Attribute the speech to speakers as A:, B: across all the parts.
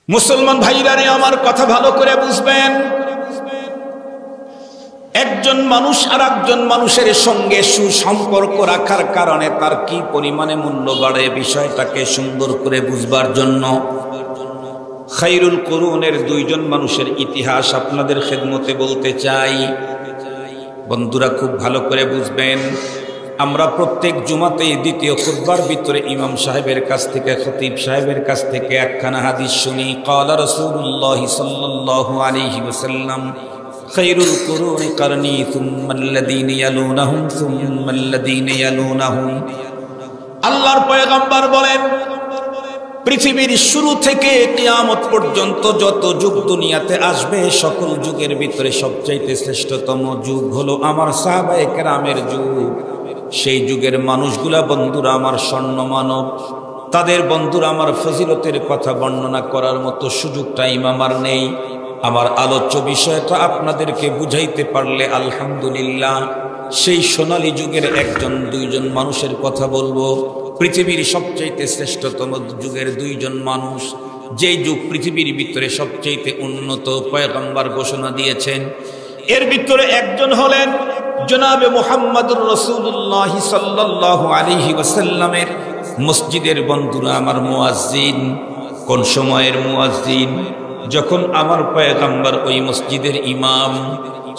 A: মুসলমান ভাইরা রে, আমার কথা ভালো করে বুঝবেন। একজন মানুষ আর একজন মানুষের সঙ্গে সুসম্পর্ক রাখার কারণে তার কি পরিমাণে মূল্য বাড়ে, বিষয়টাকে সুন্দর করে বুঝবার জন্য খায়রুল কুরুনের দুইজন মানুষের ইতিহাস আপনাদের খেদমতে বলতে চাই। বন্ধুরা, খুব ভালো করে বুঝবেন। আমরা প্রত্যেক জুমাতেই দ্বিতীয় খুতবার ভিতরে ইমাম সাহেবের কাছ থেকে, খতিব সাহেবের কাছ থেকে একখানা হাদিস শুনি। ক্বালা রাসূলুল্লাহ সাল্লাল্লাহু আলাইহি ওয়াসাল্লাম, খায়রুল কুরুনি কারনি সুম্মাল্লাযীনা ইয়ালুনাহুম সুম্মাল্লাযীনা ইয়ালুনাহুম। আল্লাহর পয়গম্বর বলেন, পৃথিবীর শুরু থেকে কিয়ামত পর্যন্ত যত যুগ দুনিয়াতে আসবে, সকল যুগের ভিতরে সবচাইতে শ্রেষ্ঠতম যুগ হলো আমার সাহাবায়ে কেরামের যুগ। সেই যুগের মানুষগুলা বন্ধুরা আমার স্বর্ণ মানব, তাদের বন্ধুরা আমার ফজিলতের কথা বর্ণনা করার মতো সুযোগটা আমার নেই। আমার আলোচ্য বিষয়টা আপনাদেরকে বুঝাইতে পারলে আলহামদুলিল্লাহ। সেই সোনালী যুগের একজন দুইজন মানুষের কথা বলবো, পৃথিবীর সবচাইতে শ্রেষ্ঠতম যুগের দুইজন মানুষ, যেই যুগ পৃথিবীর ভিতরে সবচাইতে উন্নত পয়গম্বর ঘোষণা দিয়েছেন। এর ভিতরে একজন হলেন জনাবে মুহাম্মদুর রাসূলুল্লাহ সাল্লাল্লাহু আলাইহি ওয়াসাল্লামের মসজিদের বন্ধুরা আমার মুয়াজ্জিন। কোন সময়ের মুয়াজ্জিন? যখন আমার পয়গম্বর ওই মসজিদের ইমাম,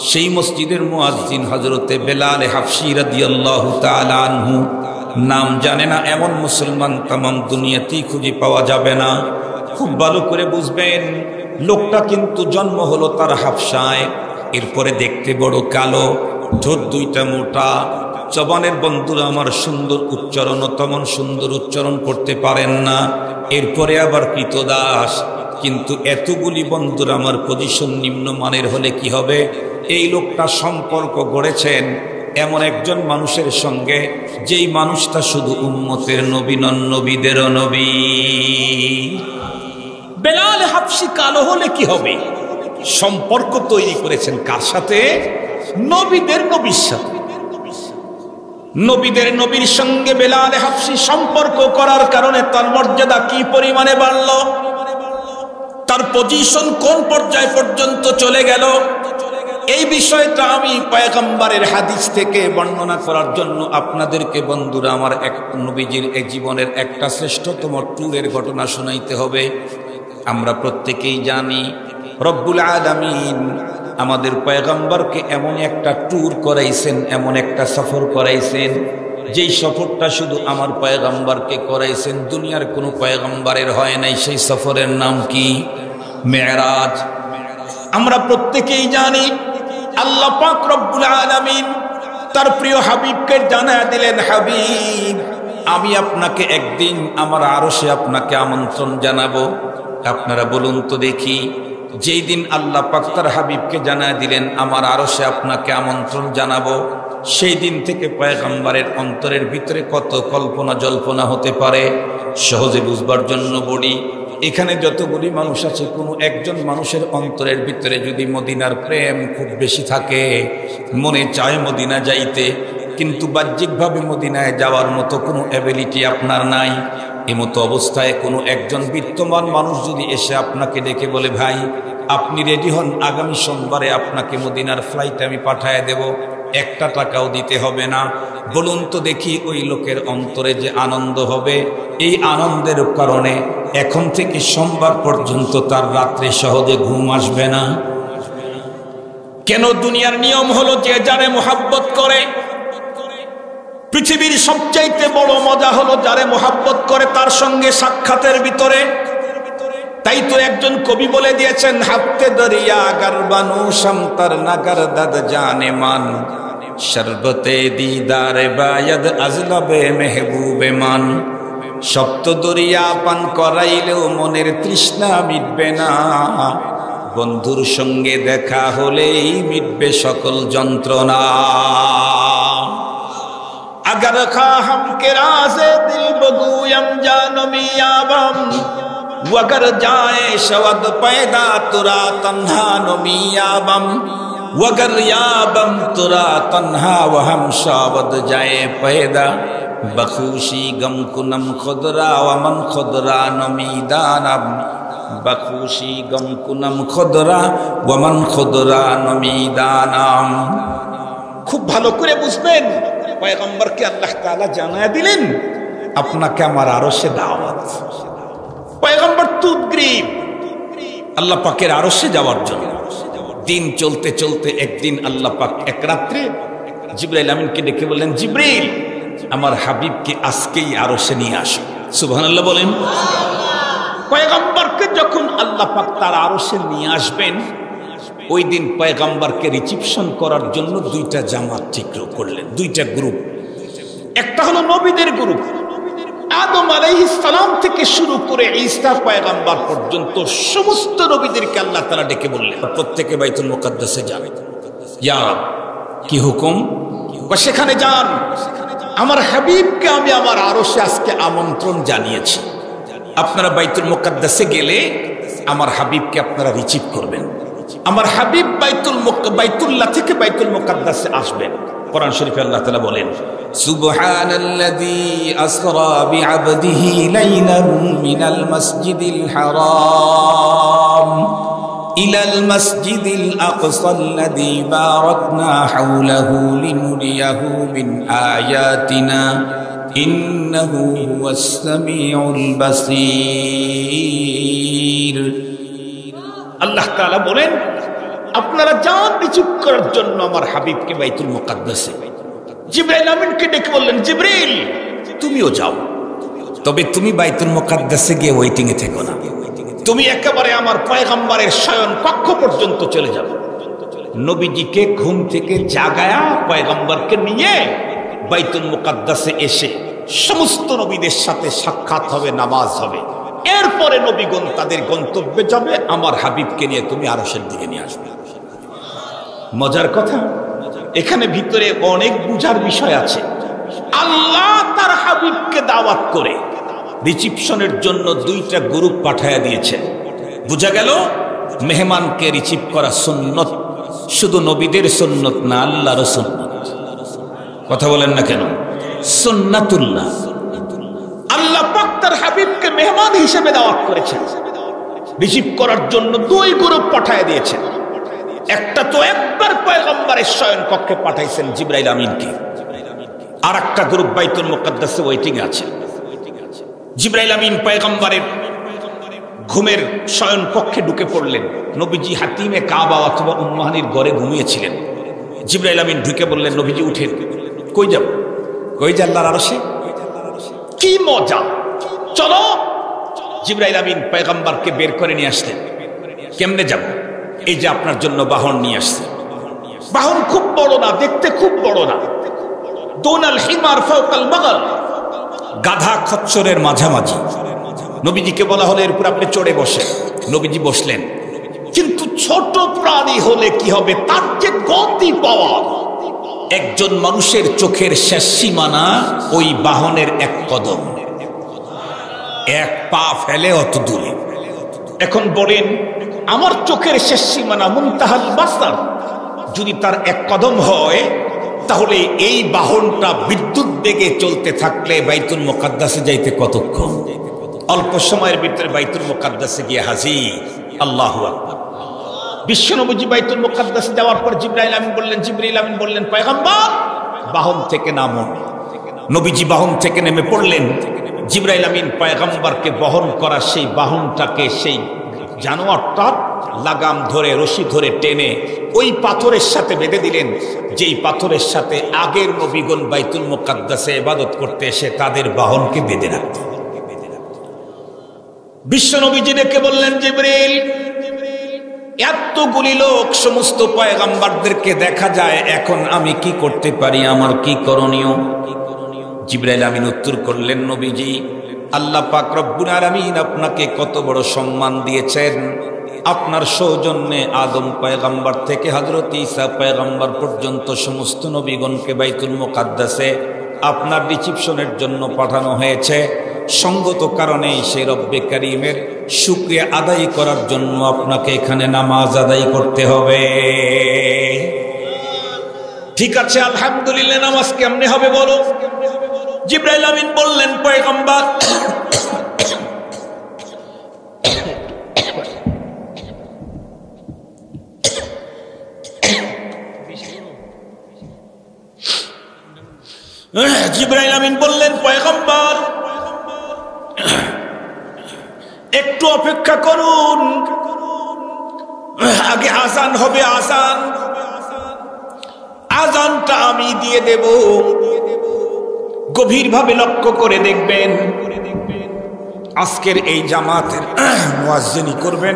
A: সেই মসজিদের মুয়াজ্জিন হযরতে বেলাল হাফসি রাদিয়াল্লাহু তাআলা আনহু। নাম জানে না এমন মুসলমান তামাম দুনিয়াতেই খুঁজে পাওয়া যাবে না। খুব ভালো করে বুঝবেন, লোকটা কিন্তু জন্ম হলো তার হাফসায়, এরপরে দেখতে বড় কালো, ঠোঁট দুইটা মোটা, জবানের বন্ধুরা আমার সুন্দর উচ্চারণ, তেমন সুন্দর উচ্চারণ করতে পারেন না, এরপরে আবার কৃতদাস। কিন্তু এতগুলি বন্ধুরা আমার পজিশন নিম্নমানের হলে কি হবে? এই লোকটা সম্পর্ক গড়েছেন এমন একজন মানুষের সঙ্গে, যেই মানুষটা শুধু উম্মতের নবী নন, নবীদেরও নবী। বেলাল হাফসি কালো হলে কি হবে? সম্পর্ক তৈরি করেছেন কার সাথে? নবীদের নবীর সাথে। নবীদের নবীর সঙ্গে বেলাল হাফসি সম্পর্ক করার কারণে তার মর্যাদা কি পরিমাণে বাড়ল, তার পজিশন কোন পর্যায় পর্যন্ত চলে গেল, এই বিষয়টা আমি পয়গম্বরের হাদিস থেকে বর্ণনা করার জন্য আপনাদেরকে বন্ধুরা আমার এক নবীজির এই জীবনের একটা শ্রেষ্ঠতম ট্যুরের ঘটনা শোনাইতে হবে। আমরা প্রত্যেকেই জানি রব্বুল আলামিন আমাদের পয়গম্বরকে এমন একটা ট্যুর করাইছেন, এমন একটা সফর করাইছেন, যেই সফরটা শুধু আমার পয়গম্বরকে করাইছেন, দুনিয়ার কোনো পয়গম্বরের হয় নাই। সেই সফরের নাম কি? মেরাজ। আমরা প্রত্যেকেই জানি আল্লাহ পাক রব্বুল আলামিন তার প্রিয় হাবিবকে জানায়া দিলেন, হাবিব আমি আপনাকে একদিন আমার আরশে আপনাকে আমন্ত্রণ জানাবো। আপনারা বলুন তো দেখি, যেই দিন আল্লাহ পাক তার হাবিবকে জানায়া দিলেন আমার আরশে আপনাকে আমন্ত্রণ জানাবো, সেই দিন থেকে পয়গম্বরের অন্তরের ভিতরে কত কল্পনা জল্পনা হতে পারে সহজে বুঝবার জন্য বলি। এখানে যতগুলি মানুষ আছে, কোনো একজন মানুষের অন্তরের ভিতরে যদি মদিনার প্রেম খুব বেশি থাকে, মনে চায় মদিনা যাইতে, কিন্তু বাহ্যিকভাবে মদিনায় যাওয়ার মতো কোনো অ্যাবিলিটি আপনার নাই, এমতো অবস্থায় কোনো একজন বিত্তমান মানুষ যদি এসে আপনাকে ডেকে বলে, ভাই আপনি রেডি হন, আগামী সোমবারে আপনাকে মদিনার ফ্লাইটে আমি পাঠায় দেব, একটা টাকাও দিতে হবে না, বলুন তো দেখি ওই লোকের অন্তরে যে আনন্দ হবে, এই আনন্দের কারণে এখন থেকে সোমবার পর্যন্ত তার রাত্রে সহজে ঘুম আসবে না। কেন? দুনিয়ার নিয়ম হলো যে যারে মোহাব্বত করে, পৃথিবীর সবচাইতে বড় মজা হলো যারে মোহাব্বত করে তার সঙ্গে সাক্ষাতের ভিতরে। তাই তো একজন কবি বলে দিয়েছেন, হাফতে দরিয়া গারবানু শামতার নাগার দাদ জানে মান, শরবতে দিদারে বায়দ আজলবে মেহবুবে মান। সপ্ত দরিয়া পান করাইলেও মনের তৃষ্ণা মিটবে না, বন্ধুর সঙ্গে দেখা হলেই মিটবে সকল যন্ত্রণা। अगर खा हम के राज़े दिल बगूयम जानो मियाबम, वगर जाए शवद पैदा तुरा तन्हा नो मियाबम, वगर याबम तुरा तन्हा वहम शावद जाए पैदा, बखुशी गम कुनम खुदरा वमन खुदरा नो मीदानम। বাকুশি গমকুনাম খদরা ওয়ামান খদরা নমিদানাম। খুব ভালো করে বুঝবেন, পয়গম্বরকে আল্লাহ তাআলা জানায় দিলেন আপনাকে আমার আরশে দাওয়াত। পয়গম্বর তুদগ্রীব আল্লাহ পাকের আরশে যাওয়ার জন্য। দিন চলতে চলতে একদিন আল্লাহ পাক এক রাত্রে জিবরাইল আমিনকে ডেকে বললেন, জিবরিল আমার হাবিবকে আজকেই আরশে নিয়ে আসো। সুবহানাল্লাহ বলেন। পয়গম্বরকে যখন আল্লাহ পাক তার আরশে নিয়ে আসবেন, ওই দিন পয়গম্বরকে রিসিপশন করার জন্য দুইটা জামাত ঠিক করলেন, দুইটা গ্রুপ। একটা হলো নবীদের গ্রুপ, আদম আলাইহিস সালাম থেকে শুরু করে ঈসা পয়গম্বর পর্যন্ত সমস্ত নবীদেরকে আল্লাহ তাআলা ডেকে বললেন প্রত্যেকে বাইতুল মুকাদ্দাসে যাবে। ইয়া রাব, কি হুকুম? সেখানে যান, আমার হাবিবকে আমি আমার আরশে আজকে আমন্ত্রণ জানিয়েছি। আপনারা বাইতুল মুকাদ্দাসে গেলে আমার হাবিবকে আপনারা রিসিভ করবেন। আমার হাবিব বাইতুল্লাহ থেকে বাইতুল মুকাদ্দাসে আসবেন। কোরআন শরীফে আল্লাহ তাআলা বলেন, সুবহানাল্লাযী আসরা বিআবদিহি লাইলান মিনাল মাসজিদিল হারাম ইলাল মাসজিদিল আকসাল্লাযী বারাকনা হাওলাহু লিনুরিয়াহু মিন আয়াতিনা ইন্নাহু হুয়াস সামিউল বাসীর। আল্লাহ তাআলা বলেন, আপনারা যান রিসিভ করার জন্য আমার হাবিবকে বাইতুল মুকাদ্দাসে। জিবরাইল আমিনকে ডেকে বললেন, জিবরিল তুমিও যাও, তবে তুমি বাইতুল মুকাদ্দাসে গিয়ে ওয়েটিং এ থেকো না, তুমি একেবারে আমার পয়গম্বরের শয়ন কক্ষ পর্যন্ত চলে যাবে। নবীজিকে ঘুম থেকে জাগায়া পয়গম্বরকে নিয়ে বাইতুল মুকাদ্দাসে এসে সমস্ত নবীদের সাথে সাক্ষাৎ হবে, নামাজ হবে। এরপরে নবীগণ তাদের গন্তব্যে যাবে, আমার হাবিবকে নিয়ে তুমি আরশের দিকে নিয়ে আসবে। মজার কথা, এখানে ভিতরে অনেক বুঝার বিষয় আছে। আল্লাহ তার হাবিবকে দাওয়াত করে রিসিপশনের জন্য দুইটা গ্রুপ পাঠায়া দিয়েছেন। বুঝা গেল মেহমানকে রিসিভ করা সুন্নত, শুধু নবীদের সুন্নত না, আল্লাহর সুন্নত। কথা বলেন না কেন? সুন্নাতুল্লাহ। আল্লাহ পাক তার হাবিবকে মেহমান হিসেবে দাওয়াত করেছেন, রিসিভ করার জন্য দুই গ্রুপ পাঠায়া দিয়েছেন। একটা তো একবার পয়গম্বরের শয়ন কক্ষে পাঠাইছেন জিবরাইল আমিনকে, আর একটা গ্রুপ বাইতুল মুকাদ্দাসে ওয়েটিং আছে। জিবরাইল আমিন পয়গম্বরের ঘুমের শয়ন কক্ষে ঢুকে পড়লেন। নবীজি হাতিমে কাবা অথবা উম্মাহানির ঘরে ঘুমিয়েছিলেন। জিবরাইল আমিন ঢুকে বললেন, নবীজি উঠেন। কই যাব? কই যে আল্লাহর আরশে। কি মজা, চলো। জিবরাইল আমিন পয়গম্বরকে বের করে নিয়ে আসলেন। কেমনে যাব? এই যে আপনার জন্য বাহন নিয়ে আসছে। বাহন খুব বড় না, দেখতে খুব বড় না। দোনাল হিমার ফাওকাল বাগাল, গাধা খচ্চরের মাঝামাঝি। নবীজিকে বলা হলো এর উপর আপনি চড়ে বসেন। নবীজি বসলেন। কিন্তু ছোট প্রাণী হলে কি হবে, তার যে গতি পাওয়া, একজন মানুষের চোখের শেষ সীমানা ওই বাহনের এক কদম, এক পা ফেলে অত দূরে। এখন বলেন, আমার চোখের শেষ সীমানা মুনতাহাল বাসার যদি তার এক কদম হয়, তাহলে এই বাহনটা বিদ্যুৎ বেগে চলতে থাকলে বাইতুল মুকাদ্দাসে যাইতে কতক্ষণ? অল্প সময়ের ভিতরে বাইতুল মুকাদ্দাসে গিয়ে হাজির। আল্লাহু আকবার। বিশ্বনবী বাইতুল মুকাদ্দাসে যাওয়ার পর জিবরাইল আমিন বললেন, পয়গম্বর বাহন থেকে নামুন। নবীজি বাহন থেকে নেমে পড়লেন। জিবরাইল আমিন পয়গম্বরকে বহন করা সেই বাহনটাকে, সেই জানোয়ারটা লাগাম ধরে, রশি ধরে টেনে ওই পাথরের সাথে বেঁধে দিলেন, যেই পাথরের সাথে আগের নবীগণ বাইতুল মুকাদ্দাসে ইবাদত করতে এসে তাদের বাহনকে বেঁধে রাখত। বিশ্ব নবীজি ডেকে বললেন, জিবরিল এতগুলি লোক, সমস্ত পয়গম্বরদেরকে দেখা যায়, এখন আমি কি করতে পারি, আমার কি করণীয়? জিবরাইল আমিন উত্তর করলেন, নবীজি আল্লাহ পাক রব্বুল আলামিন আপনাকে কত বড় সম্মান দিয়েছেন। আপনার সৌজন্যে আদম পয়গম্বর থেকে হযরত ঈসা পয়গম্বর পর্যন্ত সমস্ত নবীগণকে বাইতুল মুকাদ্দাসে আপনার রিসিপশনের জন্য পাঠানো হয়েছে। সঙ্গত কারণে সেই রব্বে কারীমের শুকরিয়া আদায় করার জন্য আপনাকে এখানে নামাজ আদায় করতে হবে। ঠিক আছে, আলহামদুলিল্লাহ, নামাজ কেমনে হবে বলো? জিবরাইল আমিন বললেন, পয়গম্বর জিবরাইল আমিন বললেন, পয়গম্বর একটু অপেক্ষা করুন, আগে আজান হবে, আজানটা আমি দিয়ে দেব, গভীরভাবে লক্ষ্য করে দেখবেন আজকের এই জামাতের মুয়াজ্জিনি করবেন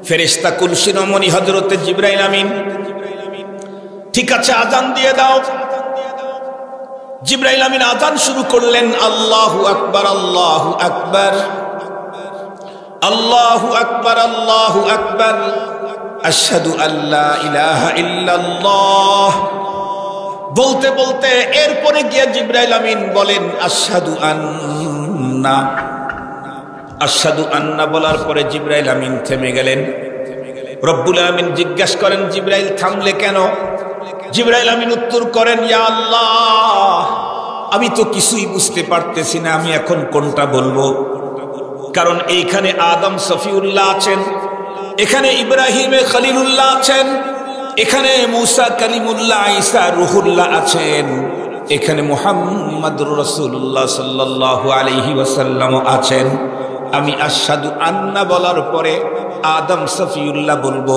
A: ফেরেশতা কুল শিরোমণি হযরতে জিবরাইল আমিন। ঠিক আছে, আজান দিয়ে দাও। জিবরাইল আমিন আজান শুরু করলেন, আল্লাহু আকবার, আল্লাহু আকবার, আল্লাহু আকবার, আল্লাহু আকবার, আশহাদু আল্লা ইলাহা ইল্লাল্লাহ। বলতে বলতে এরপরে গিয়ে জিবরাইল আমিন বলেন আশহাদু আন্না। আশহাদু আন্না বলার পরে জিবরাইল আমিন থেমে গেলেন। রব্বুল আমিন জিজ্ঞাসা করেন, জিবরাইল থামলে কেন? জিবরাইল আমিন উত্তর করেন, ইয়া আল্লাহ, আমি তো কিছুই বুঝতে পারতেছি না, আমি এখন কোনটা বলবো। কারণ এইখানে আদম সফিউল্লাহ আছেন, এখানে ইব্রাহিম খলিলুল্লাহ আছেন, এখানে মুসা কালিমুল্লাহ, ঈসা রুহুল্লাহ আছেন, এখানে মুহাম্মাদুর রাসূলুল্লাহ সাল্লাল্লাহু আলাইহি ওয়াসাল্লাম আছেন। আমি আশহাদু আন্না বলার পরে আদম সফিউল্লাহ বলবো,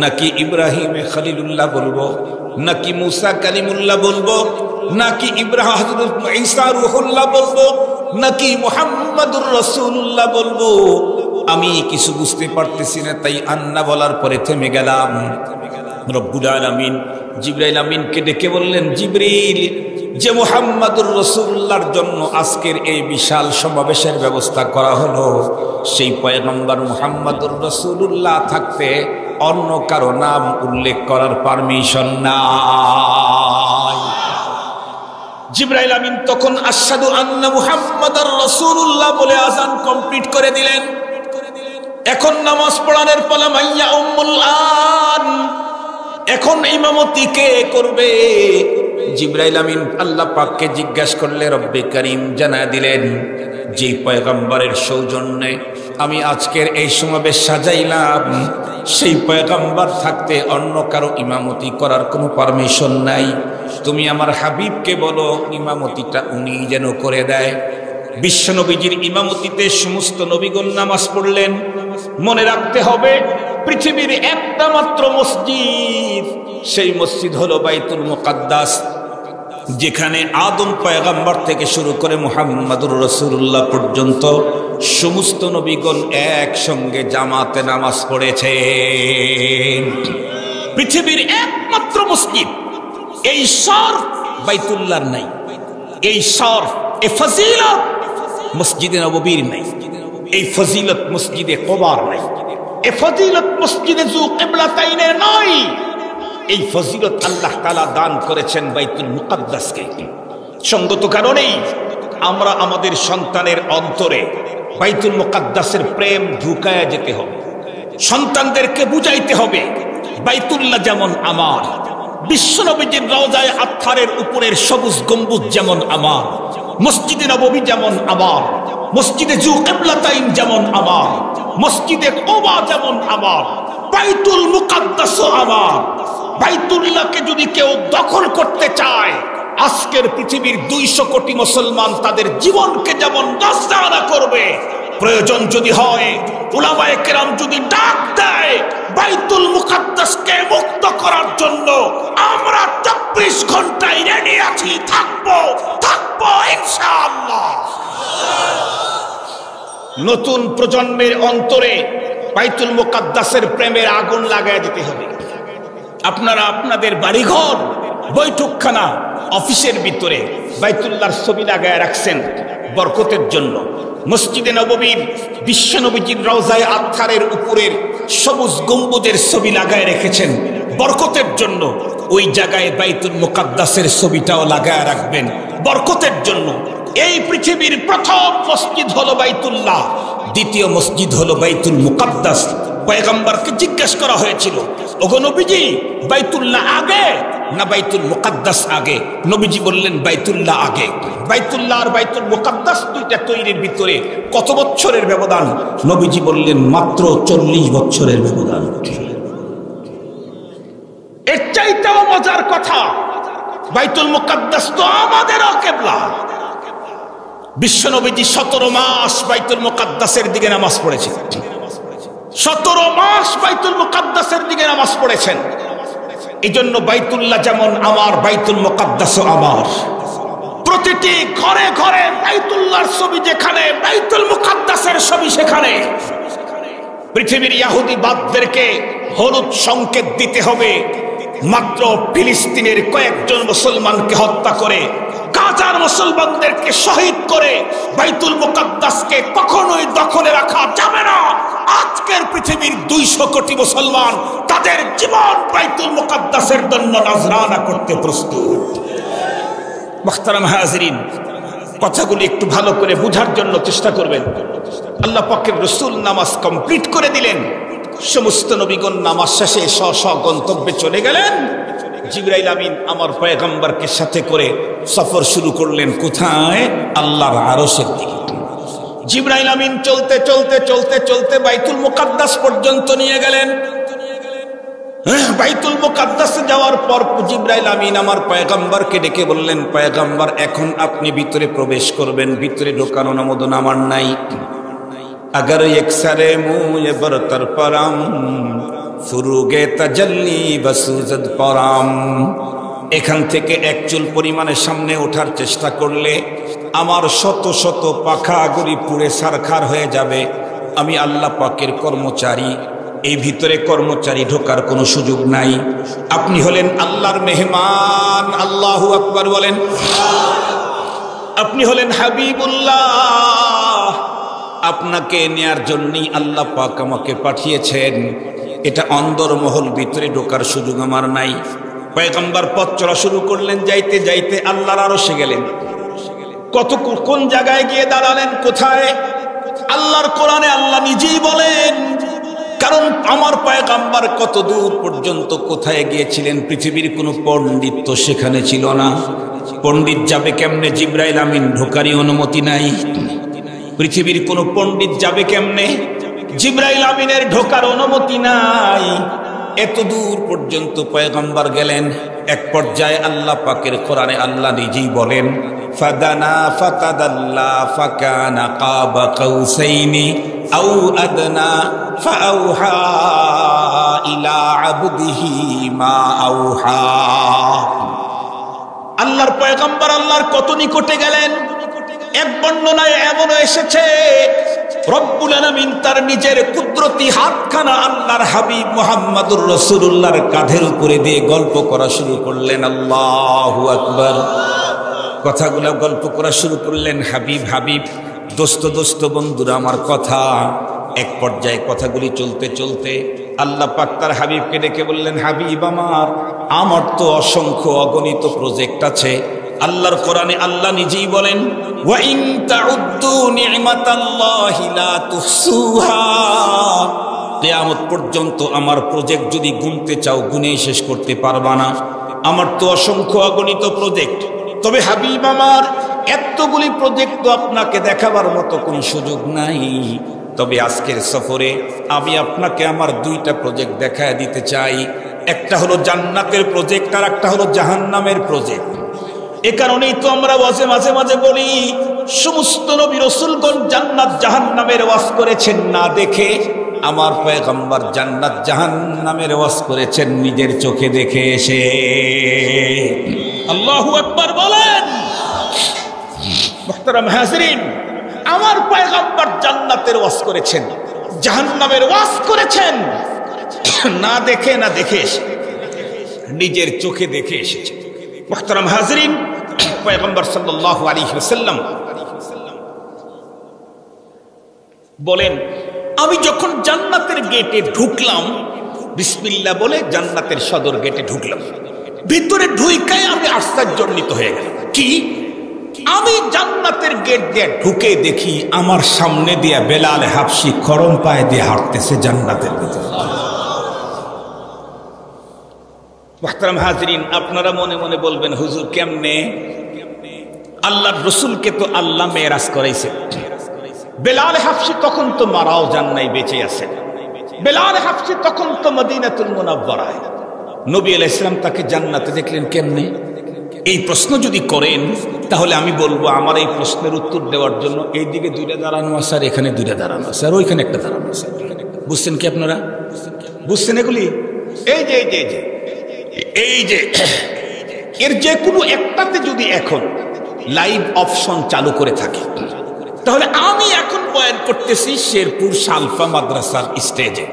A: নাকি ইব্রাহিম খলিলুল্লাহ বলবো, নাকি মুসা কালিমুল্লাহ বলবো, নাকি ইব্রাহিম ঈসা রুহুল্লাহ বলবো, নাকি মুহাম্মাদুর রাসূলুল্লাহ বলবো? আমি কিছু বুঝতে পারতেছি না, তাই আন্না বলার পরে থেমে গেলাম। রব্বুল আলামিন জিবরাইল আমিনকে ডেকে বললেন, জিবরিল, যে মুহাম্মাদুর রাসূলুল্লাহর জন্য আজকের এই বিশাল সমাবেশের ব্যবস্থা করা হলো, সেই পয়গম্বর মুহাম্মাদুর রাসূলুল্লাহ থাকতে অন্য কারো নাম উল্লেখ করার পারমিশন নাই। জিবরাইল আমিন তখন আশহাদু আন্না মুহাম্মাদার রাসূলুল্লাহ বলে আযান কমপ্লিট করে দিলেন। এখন নামাজ পড়ানোর পালা, মাইয়া উম্মুল আন। এখন ইমামতি কে করবে? জিবরাইল আমিন আল্লাহ পাককে জিজ্ঞাসা করলে রব্বে করিম জানা দিলেন, যে পয়গম্বরের সৌজন্যে আমি আজকের এই সমাবেশ সাজাইলাম, সেই পয়গম্বর থাকতে অন্য কারো ইমামতি করার কোনো পারমিশন নাই। তুমি আমার হাবিবকে বলো ইমামতিটা উনি যেন করে দেয়। বিশ্বনবীজির ইমামতিতে সমস্ত নবীগণ নামাজ পড়লেন। মনে রাখতে হবে, পৃথিবীর একটা মাত্র মসজিদ, সেই মসজিদ হলো বাইতুল মুকাদ্দাস, যেখানে আদম পয়গম্বর থেকে শুরু করে মুহাম্মাদুর রাসূলুল্লাহ পর্যন্ত সমস্ত নবীগণ একসঙ্গে জামাতে নামাজ পড়েছেন। পৃথিবীর একমাত্র মসজিদ। এই শরফ বাইতুল্লাহর নাই, এই শরফ, এই ফজিলত মসজিদে নববীর নাই, এই ফজিলত মসজিদে কুবার নাই, এই ফজিলত মসজিদে যু কিবলাতাইনের নাই। এই ফজিলত আল্লাহ তাআলা দান করেছেন বাইতুল মুকাদ্দাসকে। সঙ্গত কারণেই আমরা আমাদের সন্তানের অন্তরে বাইতুল মুকাদ্দাসের প্রেম ঢুকায়া যেতে হবে। সন্তানদেরকে বুঝাইতে হবে, বাইতুল্লাহ যেমন আমার, বিশ্বনবীজির রওজায়ে আতহারের উপরের সবুজ গম্বুজ যেমন আমার, মসজিদে নববী যেমন আমার, মসজিদে যু কিবলাতাইন যেমন আমার, মসজিদে কুবা যেমন আমার, বাইতুল মুকাদ্দাসও আমার। বাইতুল্লাহকে যদি কেউ দখল করতে চায়, আজকের পৃথিবীর 200 কোটি মুসলমান তাদের জীবনকে যেমন নজরানা করবে, প্রয়োজন যদি হয় উলামায়ে কেরাম যদি ডাক দেয় বাইতুল মুকাদ্দাসকে মুক্ত করার জন্য, আমরা 24 ঘন্টায় রেডি আছি, থাকবো ইনশাআল্লাহ। নতুন প্রজন্মের অন্তরে বাইতুল মুকাদ্দাসের প্রেমের আগুন লাগায় দিতে হবে। আপনারা আপনাদের বাড়িঘর, বৈঠকখানা, অফিসের ভিতরে বাইতুল্লাহর ছবি লাগায় রাখছেন বরকতের জন্য। মসজিদে নববীর বিশ্বনবীজির রওজায়ে আতহারের উপরের সবুজ গম্বুজের ছবি লাগায় রেখেছেন বরকতের জন্য। ওই জায়গায় বাইতুল মুকাদ্দাসের ছবিটাও লাগায় রাখবেন বরকতের জন্য। এই পৃথিবীর প্রথম মসজিদ হলো বাইতুল্লাহ, দ্বিতীয় মসজিদ হলো বাইতুল মুকাদ্দাস। পয়গম্বরকে জিজ্ঞাসা করা হয়েছিল, ওগো নবীজি, বাইতুল্লাহ আগে না বাইতুল মুকাদ্দাস আগে? নবীজি বললেন বাইতুল্লাহ আগে। বাইতুল্লাহ আর বাইতুল মুকাদ্দাস দুইটা তৈরির ভিতরে কত বছরের ব্যবধান? নবীজি বললেন মাত্র 40 বছরের ব্যবধান। এর চাইতেও মজার কথা, বাইতুল মুকাদ্দাস তো আমাদেরও কিবলা। বিশ্বনবীজি 17 মাস বাইতুল মুকাদ্দাসের দিকে নামাজ পড়েছেন। 17 মাস বাইতুল মুকাদ্দাসের দিকে নামাজ পড়েছেন। এই জন্য বাইতুল্লাহ যেমন আমার, বাইতুল মুকাদ্দাসও আমার। প্রতিটি ঘরে ঘরে বাইতুল্লাহর ছবি যেখানে, বাইতুল মুকাদ্দাসের ছবি সেখানে। পৃথিবীর ইহুদিবাদদেরকে হলুদ সংকেত দিতে হবে। মাত্র ফিলিস্তিনের কয়েকজন মুসলমানকে হত্যা করে, গাজার মুসলমানদেরকে শহীদ করে বাইতুল মুকাদ্দাসকে কখনোই দখলে রাখা যাবে না। আজকের পৃথিবীর 200 কোটি মুসলমান তাদের জীবন বাইতুল মুকাদ্দাসের জন্য নজরানা করতে প্রস্তুত। মুহতারাম হাজিরিন, কথাগুলি একটু ভালো করে বুঝার জন্য চেষ্টা করবেন। আল্লাহ পাকের রাসূল নামাজ কমপ্লিট করে দিলেন। সমস্ত নবীগণ নামাজ শেষে স্ব গন্তব্যে চলে গেলেন। জিবরাইল আমিন আমার পয়গম্বরকে সাথে করে সফর শুরু করলেন। কোথায়? আল্লাহর আরশের দিকে। জিবরাইল আমিন চলতে চলতে চলতে চলতে বাইতুল মুকাদ্দাস পর্যন্ত নিয়ে গেলেন। বাইতুল মুকাদ্দাসে যাওয়ার পর জিবরাইল আমিন আমার পয়গম্বরকে ডেকে বললেন, পয়গম্বর এখন আপনি ভিতরে প্রবেশ করবেন। ভিতরে ঢোকার অনুমোদন আমার নাই। अगर एक सरे मुँह बरतर पराम ফুরুগে তাজাল্লি বাসুজাদ পরাম। এখান থেকে এক চুল পরিমাণের সামনে ওঠার চেষ্টা করলে আমার শত শত পাখাগুলি পুড়ে ছারখার হয়ে যাবে। আমি আল্লাহ পাকের কর্মচারী, এই ভিতরে কর্মচারী ঢোকার কোনো সুযোগ নাই। আপনি হলেন আল্লাহর মেহমান। আল্লাহু আকবার বলেন। আপনি হলেন হাবিবুল্লাহ। আপনাকে নেয়ার জন্যই আল্লাহ পাক আমাকে পাঠিয়েছেন। এটা অন্দরমহল, ভিতরে ঢোকার সুযোগ আমার নাই। পয়গম্বর পথ চলা শুরু করলেন। যাইতে যাইতে আল্লাহর আরশে গেলেন। কোন জায়গায় গিয়ে দাঁড়ালেন? কোথায়? আল্লাহর কোরআনে আল্লাহ নিজেই বলেন। কারণ আমার পয়গম্বর কত দূর পর্যন্ত কোথায় গিয়েছিলেন? পৃথিবীর কোনো পণ্ডিত তো সেখানে ছিল না। পণ্ডিত যাবে কেমনে? জিবরাইল আমিন ঢোকারই অনুমতি নাই। পৃথিবীর কোন পণ্ডিত যাবে কেমনে? জিবরাইল আমিনের ঢোকার অনুমতি নাই। এত দূর পর্যন্ত পয়গম্বর গেলেন। এক পর্যায়ে আল্লাহ পাকের কোরআনে আল্লাহ নিজেই বলেন, ফাদানা ফাতাদাল্লা ফাকানা কাবা কাউসাইনি আও আদনা ফাআউহা ইলা আবদিহি মা আউহা। আল্লাহর পয়গম্বর আল্লাহর কত নিকটে গেলেন। এক বর্ণনায় এমনও এসেছে রব্বুল আলামিন তার নিজের কুদরতি হাতখানা আল্লাহর হাবিব মুহাম্মদুর রাসূলুল্লাহর কাঁধের উপরে দিয়ে গল্প করা শুরু করলেন। আল্লাহু আকবার। কথাগুলো গল্প করা শুরু করলেন। হাবিব হাবিব, দোস্ত দোস্ত, বন্ধুরা আমার কথা। এক পর্যায়ে কথাগুলি চলতে চলতে আল্লাহ পাক তার হাবিবকে ডেকে বললেন, হাবিব আমার তো অসংখ্য অগণিত প্রজেক্ট আছে। আল্লাহর কোরআনে আল্লাহ নিজেই বলেন, ওয়া ইন তাউদ্দু নি'মাতাল্লাহি লা তুহসুহা। কিয়ামত পর্যন্ত আমার প্রজেক্ট যদি গুনতে চাও গুনে শেষ করতে পারবা না। আমার তো অসংখ্য অগণিত প্রজেক্ট। তবে হাবিব আমার, এতগুলি প্রজেক্ট তো আপনাকে দেখাবার মতো কোনো সুযোগ নাই। তবে আজকের সফরে আমি আপনাকে আমার 2টা প্রজেক্ট দেখায় দিতে চাই। একটা হলো জান্নাতের প্রজেক্ট, আর একটা হলো জাহান্নামের প্রজেক্ট। এ কারণেই তো আমরা ওয়াজে মাঝে মাঝে বলি, সমস্ত নবী রাসূলগণ জান্নাত জাহান্নামের ওয়াজ করেছেন না দেখে, আমার পয়গম্বর জান্নাত জাহান্নামের ওয়াজ করেছেন নিজের চোখে দেখে এসে। আল্লাহু আকবার বলেন। মুহতারাম হাজিরিন, আমার পয়গম্বর জান্নাতের ওয়াজ করেছেন, জাহান্নামের ওয়াজ করেছেন না দেখে এসে, নিজের চোখে দেখে এসেছে। মুহতারাম হাজিরিন, পয়গম্বর সাল্লাল্লাহু আলাইহি ওয়াসাল্লাম বলেন, আমি যখন জান্নাতের গেটে ঢুকলাম, বিসমিল্লাহ বলে জান্নাতের সদর গেটে ঢুকলাম। ভিতরে ঢুইকাই আমি আশ্চর্যান্বিত হয়ে গেলাম। কি? আমি জান্নাতের গেট দিয়ে ঢুকে দেখি আমার সামনে দিয়ে বেলাল হাবশি খরম পায়ে দিয়ে হাঁটতেছে জান্নাতের ভিতরে। মুহতারাম হাজিরিন, আপনারা মনে মনে বলবেন, হুজুর কেমনে? আল্লাহর রাসূলকে তো আল্লাহ মেরাজ করাইছে। বেলাল হাবশি তখন তো মারাও যান নাই, বেঁচে আছে। বেলাল হাবশি তখন তো মদিনাতুল মুনাওয়ারায়। নবী আলাইহিস সালাম তাকে জান্নাতে দেখলেন কেমনে? এই প্রশ্ন যদি করেন তাহলে আমি বলবো আমার এই প্রশ্নের উত্তর দেওয়ার জন্য এইদিকে দুইটা দাঁড়ানো আছে আর এখানে দুইটা দাঁড়ানো আছে আর ওইখানে একটা দাঁড়ানো আছে। বুঝছেন কি আপনারা? বুঝছেন এগুলি? এই যে এই যে এই যে এর যে কোনো একটাতে যদি এখন লাইভ অপশন চালু করে থাকে তাহলে আমি এখন বয়ান করতেছি শেরপুর সালফা মাদ্রাসার স্টেজে,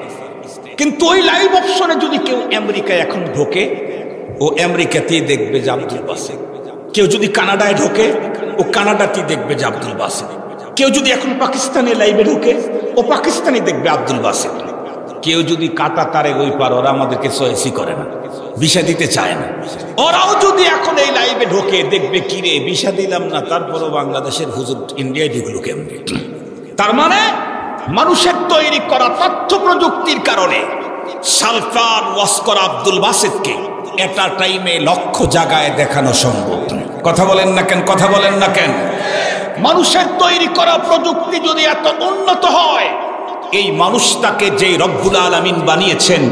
A: কিন্তু ওই লাইভ অপশনে যদি কেউ আমেরিকায় এখন ঢোকে ও আমেরিকাতেই দেখবে যে আব্দুল বাসেত। কেউ যদি কানাডায় ঢোকে ও কানাডাতেই দেখবে যে আব্দুল বাসেত। কেউ যদি এখন পাকিস্তানে লাইভে ঢোকে ও পাকিস্তানে দেখবে আব্দুল বাসেত। কেউ যদি কাটা তারে ওই পার, ওরা আমাদেরকে চয়েসই করে না, ভিসা দিতে চায় না। ওরাও যদি এখন এই লাইভে ঢোকে দেখবে কি রে ভিসা দিলাম না, তারপরও বাংলাদেশের হুজুর ইন্ডিয়ায় ঢুকলো কেমনে। তার মানে মানুষের তৈরি করা তথ্য প্রযুক্তির কারণে সালফার ওয়াসকর আব্দুল বাসেতকে একটা টাইমে লক্ষ জায়গায় দেখানো সম্ভব। কথা বলেন না কেন? কথা বলেন না কেন? মানুষের তৈরি করা প্রযুক্তি যদি এত উন্নত হয়, এই মানুষটাকে যে রব্বুল আলামিন বানিয়েছেন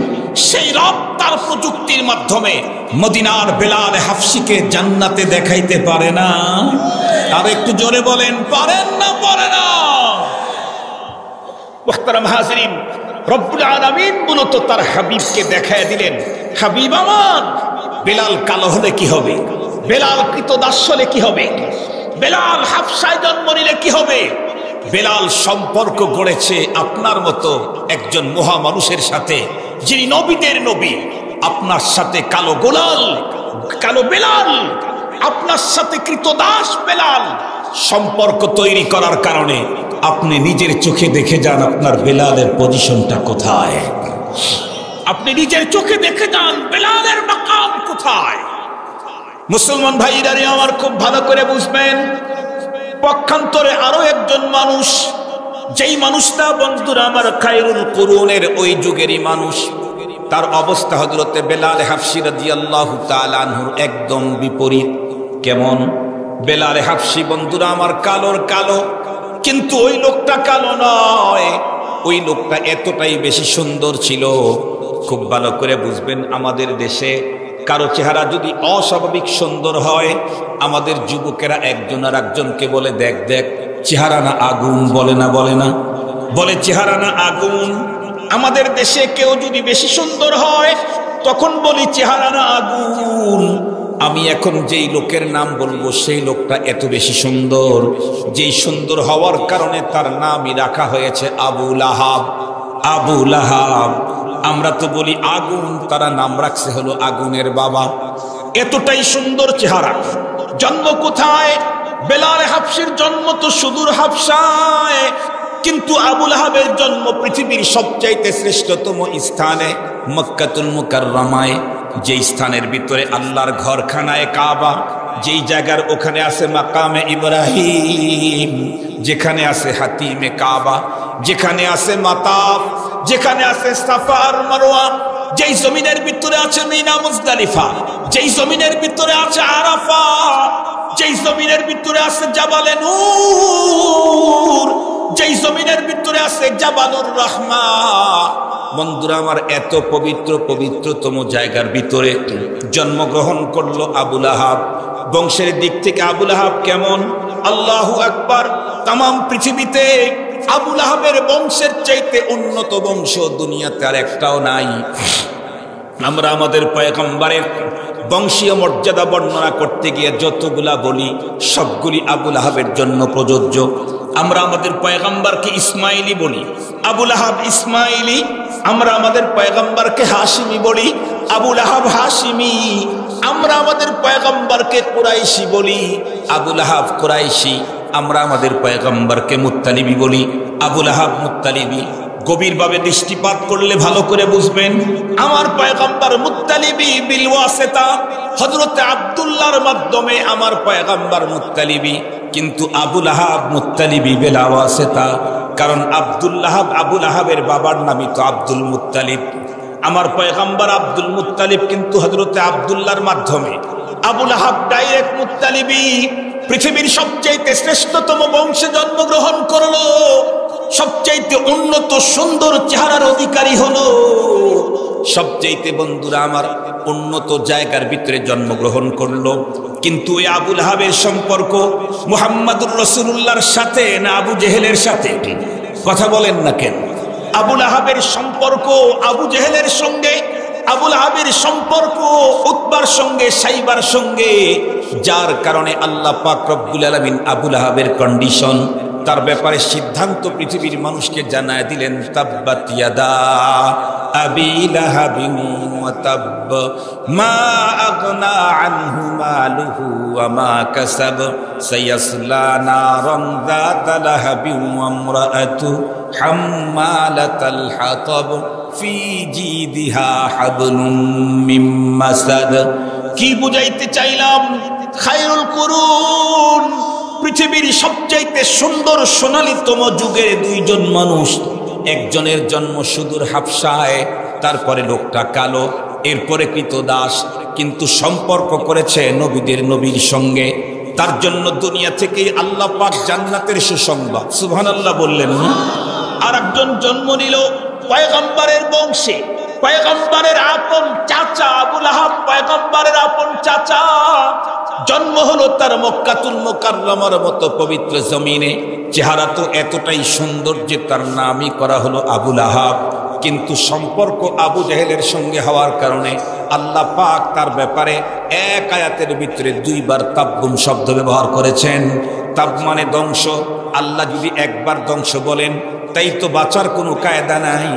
A: সেই রব তার প্রযুক্তির মাধ্যমে মদিনার বেলাল হাফসিকে জান্নাতে দেখাইতে পারে না? আর একটু জোরে বলেন, পারেন না? পারে না? মুহতারাম হাজিরিন, রব্বুল আলামিন মূলত তার হাবিবকে দেখায় দিলেন, হাবিব আমার, বেলাল কালো হলে কি হবে, বেলাল কৃতদাস হলে কি হবে, বেলাল হাফসায় জন্ম নিলে কি হবে। বেলাল সম্পর্ক গড়েছে আপনার মতো একজন মহা মানুষের সাথে, যিনি নবীদের নবী। আপনার সাথে কালো গোলাল, কালো বেলাল, আপনার সাথে কৃতদাস বেলাল সম্পর্ক তৈরি করার কারণে আপনি নিজের চোখে দেখে যান আপনার বেলালের পজিশনটা কোথায়। আপনি নিজের চোখে দেখে যান বেলালের মাকাম কোথায়। মুসলমান ভাইরা আমার খুব ভালো করে বুঝবেন, পক্ষান্তরে আরো একজন মানুষ, যেই মানুষটা বন্ধুরা আমার খায়রুল কুরুনের ওই যুগেরই মানুষ, তার অবস্থা হযরতে বেলাল হাফসি রাদিয়াল্লাহু তাআলা আনহুর একদম বিপরীত। কেমন? বেলাল হাফসি বন্ধুরা আমার কালোর কালো, কিন্তু ওই লোকটা কালো নয়, ওই লোকটা এতটাই বেশি সুন্দর ছিল। খুব ভালো করে বুঝবেন, আমাদের দেশে কারো চেহারা যদি অস্বাভাবিক সুন্দর হয়, আমাদের যুবকেরা একজন আর একজনকে বলে, দেখ দেখ চেহারা না আগুন, বলে না? বলে না? বলে চেহারা না আগুন। আমাদের দেশে কেউ যদি বেশি সুন্দর হয় তখন বলি চেহারা না আগুন। আমি এখন যেই লোকের নাম বলবো সেই লোকটা এত বেশি সুন্দর, যেই সুন্দর হওয়ার কারণে তার নামই রাখা হয়েছে আবু লাহাব। আবু লাহাব, আমরা তো বলি আগুন, তারা নাম রাখছে হলো আগুনের বাবা। এতটাই সুন্দর চেহারা। জন্ম কোথায়? বেলাল হাফসির জন্ম তো সুদূর হাবশায়, কিন্তু আবু লাহাবের জন্ম পৃথিবীর সবচাইতে শ্রেষ্ঠতম স্থানে মক্কাতুল মুকাররমায়, যেই স্থানের ভিতরে আল্লাহর ঘরখানায় কাবা, যেই জায়গার ওখানে আছে মাকামে ইব্রাহিম, যেখানে আছে হাতিমে কাবা, যেখানে আছে মাতাফ, যেখানে আছে সাফা আর মারওয়া, যেই জমিনের ভিতরে আছে মিনা মুজদালিফা, যেই জমিনের ভিতরে আছে আরাফা, যেই জমিনের ভিতরে আছে জাবালে নূর, যেই জমিনের ভিতরে আছে জাবালুর রাহমা। বন্ধুরা আমার, এত পবিত্র পবিত্রতম জায়গার ভিতরে জন্মগ্রহণ করলো আবু লাহাব। বংশের দিক থেকে আবু লাহাব কেমন? আল্লাহু আকবার! তাম পৃথিবীতে আবু লাহাবের বংশের চাইতে উন্নত বংশ দুনিয়াতে আর একটাও নাই। আমরা আমাদের পয়গম্বরের বংশীয় মর্যাদা বর্ণনা করতে গিয়ে যতগুলা বলি সবগুলি আবু লাহাবের জন্য প্রযোজ্য। আমরা আমাদের পয়গম্বরকে ইসমাইলি বলি, আবু লাহাব ইসমাইলি। আমরা আমাদের পয়গম্বরকে হাশিমি বলি, আবু লাহাব হাশিমি। আমরা আমাদের পয়গম্বরকে কুরাইশি বলি, আবু লাহাব কুরাইশি। আমরা আমাদের পয়গম্বরকে মুত্তালিবি বলি, আবু লাহাব মুত্তালিবি। গভীরভাবে দৃষ্টিপাত করলে ভালো করে বুঝবেন, আমার পয়গম্বর মুত্তালিবি বিল ওয়াসিতা, হযরত আব্দুল্লাহর মাধ্যমে আমার পয়গম্বর মুত্তালিবি। কিন্তু আবু লাহাব মুত্তালিবি বিল ওয়াসিতা, কারণ আবু লাহাবের বাবার নামই তো আব্দুল মুত্তালিব। আমার পয়গম্বর আব্দুল মুত্তালিব, কিন্তু হযরত আব্দুল্লাহর মাধ্যমে। আবু লাহাব ডাইরেক্ট মুত্তালিবি। পৃথিবীর সবচাইতে শ্রেষ্ঠতম বংশে জন্মগ্রহণ করলো, সবচাইতে উন্নত সুন্দর চেহারার অধিকারী হলো। সবচেয়ে বন্ধুরা আমার উন্নত জায়গার ভিতরে জন্মগ্রহণ করলো, কিন্তু এই আবুল আহাবের সম্পর্ক মুহাম্মদুর রাসূলুল্লাহর সাথে না আবু জেহেলের সাথে? কথা বলেন না কেন? আবুল আহাবের সম্পর্ক আবু জেহেলের সঙ্গে, আবুল আহাবের সম্পর্ক উতবার সঙ্গে, সাইবার সঙ্গে, যার কারণে আল্লাহ পাক রব্বুল আলামিন আবুল আহাবের কন্ডিশন, তার ব্যাপারে সিদ্ধান্ত পৃথিবীর মানুষকে জানায় দিলেন, তাব্বাত ইয়াদা আবি লাহাবিন ওয়া তাব মা আগনা আনহু মালুহু ওয়া মা কাসাব সায়াসলা নারান যাতা লাহাবিন ওয়া ইমরাআতু হাম্মালাতাল হাতাব ফি জিদিহা হাবলুম মিন মাসাদ। কি বুঝাইতে চাইলাম? খায়রুল কুরুন, পৃথিবীর সবচাইতে সুন্দর সোনালীতম যুগের দুইজন মানুষ, একজনের জন্ম সুদূর হাবশায়, তারপরে লোকটা কালো, এরপরে কৃতদাস, কিন্তু সম্পর্ক করেছে নবীদের নবীর সঙ্গে। তার জন্য দুনিয়া থেকেই আল্লাহ পাক জান্নাতের সুসংবাদ, সুবহানাল্লাহ বললেন না? আর একজন জন্ম নিল পয়গম্বরের বংশে, পয়গম্বরের আপন চাচা আবুল আহাব, পয়গম্বরের আপন চাচা। জন্ম হলো তার মক্কাতুল মুকাররমার মতো পবিত্র জমিনে। চেহারা তো এতটাই সুন্দর যে তার নামই করা হলো আবুল আহাব, কিন্তু সম্পর্ক আবু জেহেলের সঙ্গে হওয়ার কারণে আল্লাহ পাক তার ব্যাপারে এক আয়াতের ভিতরে দুইবার তাব্বুন শব্দ ব্যবহার করেছেন। তাব মানে ধ্বংস। আল্লাহ যদি একবার ধ্বংস বলেন তাই তো বাঁচার কোনো কায়দা নাই,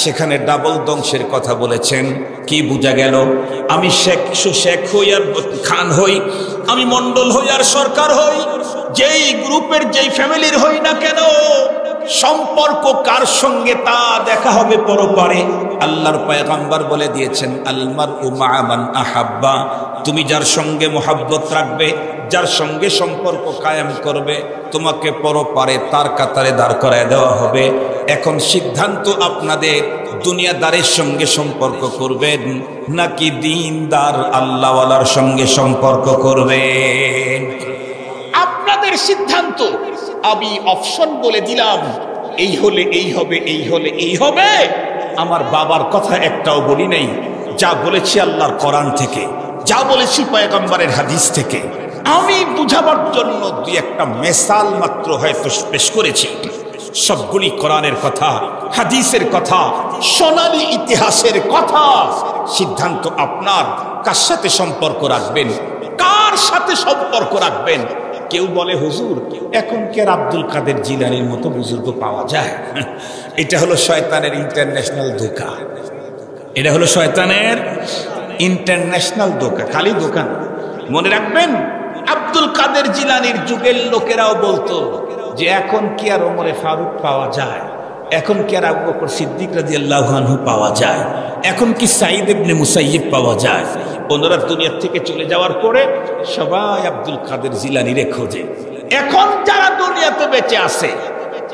A: সেখানে ডাবল ধ্বংসের কথা বলেছেন। কি বোঝা গেল? আমি শেখ হই আর খান হই, আমি মন্ডল হই আর সরকার হই, যেই গ্রুপের যেই ফ্যামিলির হই না কেন, সম্পর্ক কার সঙ্গে তা দেখা হবে পরপারে। আল্লাহর পয়গম্বর বলে দিয়েছেন, আল মারউ মা'a মান আহাব্বা, তুমি যার সঙ্গে মোহাব্বত রাখবে, যার সঙ্গে সম্পর্ক কায়েম করবে, তোমাকে পরপারে তার কাতারে দাঁড় করায় দেওয়া হবে। এখন সিদ্ধান্ত আপনাদের, দুনিয়াদারের সঙ্গে সম্পর্ক করবেন নাকি দিনদার আল্লাহওয়ালার সঙ্গে সম্পর্ক করবেন? আপনাদের সিদ্ধান্ত। আমি অপশন বলে দিলাম, এই হলে এই হবে, এই হলে এই হবে। আমার বাবার কথা একটাও বলি নাই, যা বলেছি আল্লাহর কোরআন থেকে, যা বলেছি পয়গম্বরের হাদিস থেকে। আমি বুঝাবার জন্য দুই একটা মেসাল মাত্র হয়তো পেশ করেছি, সবগুলি কোরআনের কথা, হাদিসের কথা, সোনালী ইতিহাসের কথা। সিদ্ধান্ত আপনার, কার সাথে সম্পর্ক রাখবেন, কার সাথে সম্পর্ক রাখবেন। কেউ বলে, হুজুর এখন কি আর আব্দুল কাদের জিলানীর মতো বুজুর্গ পাওয়া যায়? এটা হলো শয়তানের ইন্টারন্যাশনাল ধোঁকা, এটা হলো শয়তানের ইন্টারন্যাশনাল ধোঁকা, খালি ধোঁকা। মনে রাখবেন, আব্দুল কাদের জিলানীর যুগের লোকেরাও বলতো যে এখন কি আর ওমরে ফারুক পাওয়া যায়, এখন কি আর আবু বকর সিদ্দিক রাদিয়াল্লাহু আনহু পাওয়া যায়, এখন কি সাঈদ ইবনে মুসাইয়্যিব পাওয়া যায়। ওনারা দুনিয়া থেকে চলে যাওয়ার পরে সবাই আব্দুল কাদের জিলানীরে খোঁজে। এখন যারা দুনিয়াতে বেঁচে আছে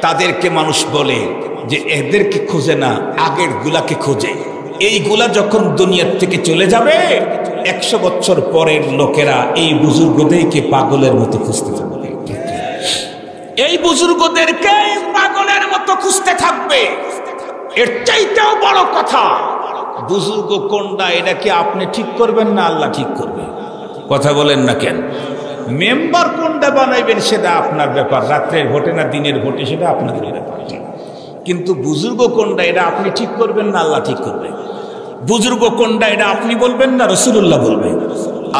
A: তাদেরকে মানুষ বলে যে এদেরকে খোঁজে না, আগের গুলাকে খোঁজে। এইগুলা যখন দুনিয়ার থেকে চলে যাবে, 100 বছর পরের লোকেরা এই বুজুর্গদেরকে পাগলের মতো খুঁজতে থাকবে, এই বুজুর্গদেরকে পাগলের মতো খুঁজতে থাকবে। এর চাইতেও বড় কথা, বুজুর্গ কোনটা এটা কি আপনি ঠিক করবেন না আল্লাহ ঠিক করবে? কথা বলেন না কেন? মেম্বার কোনটা বানাইবেন সেটা আপনার ব্যাপার, রাত্রের ভোটে না দিনের ভোটে সেটা আপনাদের ব্যাপার। কিন্তু বুজুর্গ কোনটা এটা আপনি ঠিক করবেন না আল্লাহ ঠিক করবে? বুজুর্গ কোনটা এটা আপনি বলবেন না রাসূলুল্লাহ বলবেন?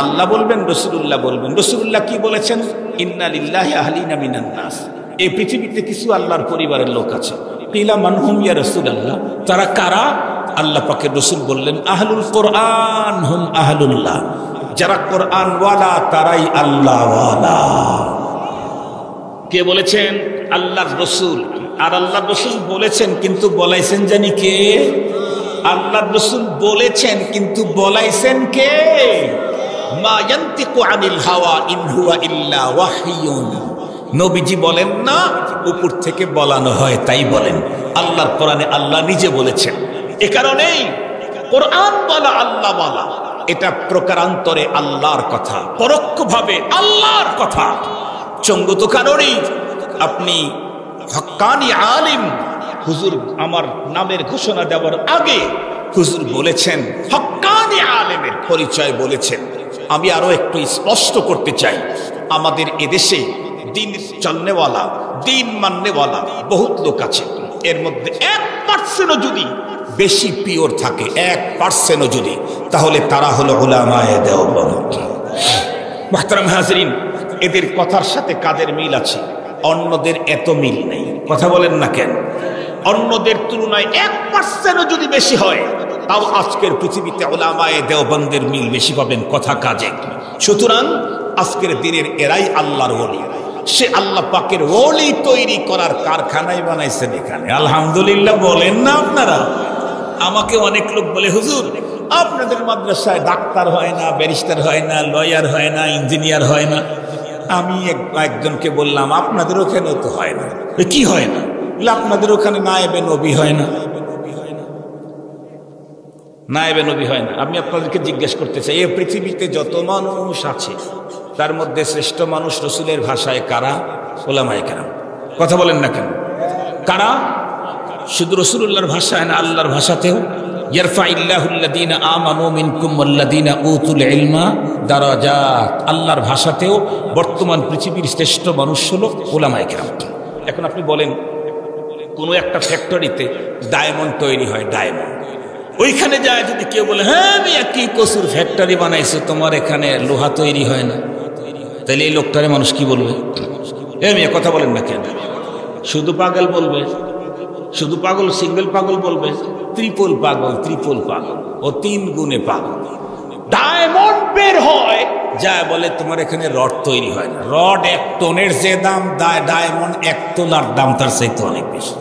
A: আল্লাহ বলবেন, রাসূলুল্লাহ বলবেন। রাসূলুল্লাহ কি বলেছেন? ইন্না লিল্লাহি আহলিনা মিনান নাস, এই পৃথিবীতে কিছু আল্লাহর পরিবারের লোক আছে। কিলা মান হুম ইয়া রাসূলুল্লাহ, তারা কারা? আল্লাহ পাকের রাসূল বললেন, আহলুল কোরআন হুম আহলুল্লাহ, যারা কোরআন ওয়ালা তারাই আল্লাহ ওয়ালা। কে বলেছেন? আল্লাহর রাসূল। আর আল্লাহর রাসূল বলেছেন, কিন্তু বলাইছেন জানি কে? আল্লাহর রাসূল বলেছেন, কিন্তু বলাইছেন কে? মা ইয়ান্তিকু আনিল হাওয়া ইন হুয়া ইল্লা ওয়াহয়ুন। নবীজি বলেন না, উপর থেকে বলানো হয় তাই বলেন। আল্লাহর কোরআনে আল্লাহ নিজে বলেছেন। এ কারণেই কোরআন বলা আল্লাহ বলা, এটা প্রকারান্তরে আল্লাহর কথা, পরোক্ষভাবে আল্লাহর কথা। চঙ্গুত কারণেই আপনি হক্কানি আলিম, হুজুর আমার নামের ঘোষণা দেওয়ার আগে হুজুর বলেছেন, হক্কানি আলেমের পরিচয় বলেছেন। আমি আরো একটু স্পষ্ট করতে চাই, আমাদের এদেশে দিন চলনেওয়ালা, দিন মাননেওয়ালা বহুত লোক আছে। এর মধ্যে 1% যদি বেশি পিওর থাকে, 1% যদি, তাহলে তারা হলো উলামায়ে দেওবন্দ। মুহতারাম হাজরিন, এদের কথার সাথে কাদের মিল আছে? অন্যদের এত মিল নেই। কথা বলেন না কেন? অন্যদের তুলনায় 1% যদি বেশি হয়, তাও আজকের পৃথিবীতে উলামায়ে দেওবন্দের মিল বেশি পাবেন কথা কাজে। সুতরাং আজকের দিনের এরাই আল্লাহর ওলি। সে আল্লাহ পাকের ওলি তৈরি করার কারখানায় বানাইছেন এখানে। আলহামদুলিল্লাহ বলেন না আপনারা? আমাকে অনেক লোক বলে, হুজুর আপনাদের মাদ্রাসায় ডাক্তার হয় না, ব্যারিস্টার হয় না, লয়ার হয় না, ইঞ্জিনিয়ার হয় না। আমি একজনকে বললাম, আপনাদের ওখানেও তো হয় না। কি হয় না? আপনাদের ওখানে নায়েবে নবী হয় না। নায়েবে নবী হয় না। আমি আপনাদেরকে জিজ্ঞেস করতে চাই, এই পৃথিবীতে যত মানুষ আছে তার মধ্যে শ্রেষ্ঠ মানুষ রসুলের ভাষায় কারা? উলামায়ে কেরাম। কথা বলেন না কেন? কারা? শুধু রসুলুল্লাহর ভাষায় না, আল্লাহর ভাষাতেও। ইয়ারফাইল্লাহুল্লাযীনা আমানু মিনকুম ওয়াল্লাযীনা উতুল ইলমা দারাজাত। আল্লাহর ভাষাতেও বর্তমান পৃথিবীর শ্রেষ্ঠ মানুষ হলো উলামায়ে কেরাম। এখন আপনি বলেন, কোনো একটা ফ্যাক্টরিতে ডায়মন্ড তৈরি হয়, ডায়মন্ড, ওইখানে যায় যদি কেউ বলে, হ্যাঁ মিয়া কি কসুর ফ্যাক্টরি বানাইছো, তোমার এখানে লোহা তৈরি হয় না, তাহলে এই লোকটারে মানুষ কি বলবে? এ মিয়া কথা বলেন না কেন? শুধু পাগল বলবে, শুধু পাগল, সিঙ্গেল পাগল বলবে, ত্রিপল পাগল, ত্রিপল পাগল, ও 3 গুণে পাগল। ডায়মন্ড বের হয়, যা বলে তোমার এখানে রড তৈরি হয় না। রড 1 টনের যে দাম, ডায়মন্ড 1 তোলার দাম তার চাইতে অনেক বেশি।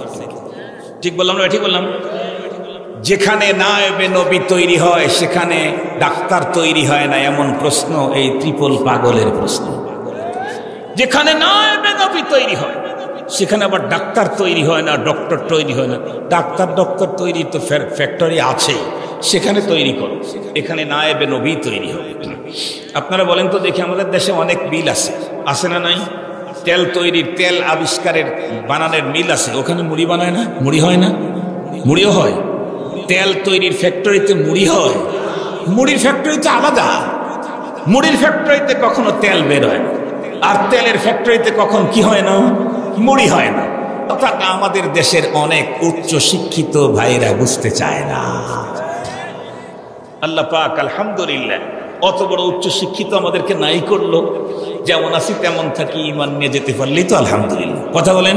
A: ঠিক বললাম না? ঠিক বললাম? যেখানে নায়েবে নবী তৈরি হয় সেখানে ডাক্তার তৈরি হয় না, এমন প্রশ্ন এই ত্রিপল পাগলের প্রশ্ন। যেখানে নায়েবে নবী তৈরি হয় সেখানে আবার ডাক্তার তৈরি হয় না, ডক্টর তৈরি হয় না। ডাক্তার তৈরি তো ফ্যাক্টরি আছে, সেখানে তৈরি করো। এখানে নায়েবে নবী তৈরি হবে। আপনারা বলেন তো দেখি, আমাদের দেশে অনেক মিল আছে, আছে না নাই? তেল তৈরির, তেল আবিষ্কারের, বানানোর মিল আছে। ওখানে মুড়ি বানায় না? মুড়ি হয় না? মুড়িও হয়। তেল তৈরির ফ্যাক্টরিতে মুড়ি হয়। মুড়ির ফ্যাক্টরিতে আলাদা। মুড়ির ফ্যাক্টরিতে কখনো তেল বের হয় না, আর তেলের ফ্যাক্টরিতে কখন কি হয় না? মুড়ি হয় না। অর্থাৎ আমাদের দেশের অনেক উচ্চ শিক্ষিত ভাইরা বুঝতে চায় না। আল্লাহ পাক আলহামদুলিল্লাহ অত বড় উচ্চ শিক্ষিত আমাদেরকে নাই করলো। যেমন আছি তেমন থাকি, ঈমান নিয়ে যেতে পারলেই তো আলহামদুলিল্লাহ। কথা বলেন।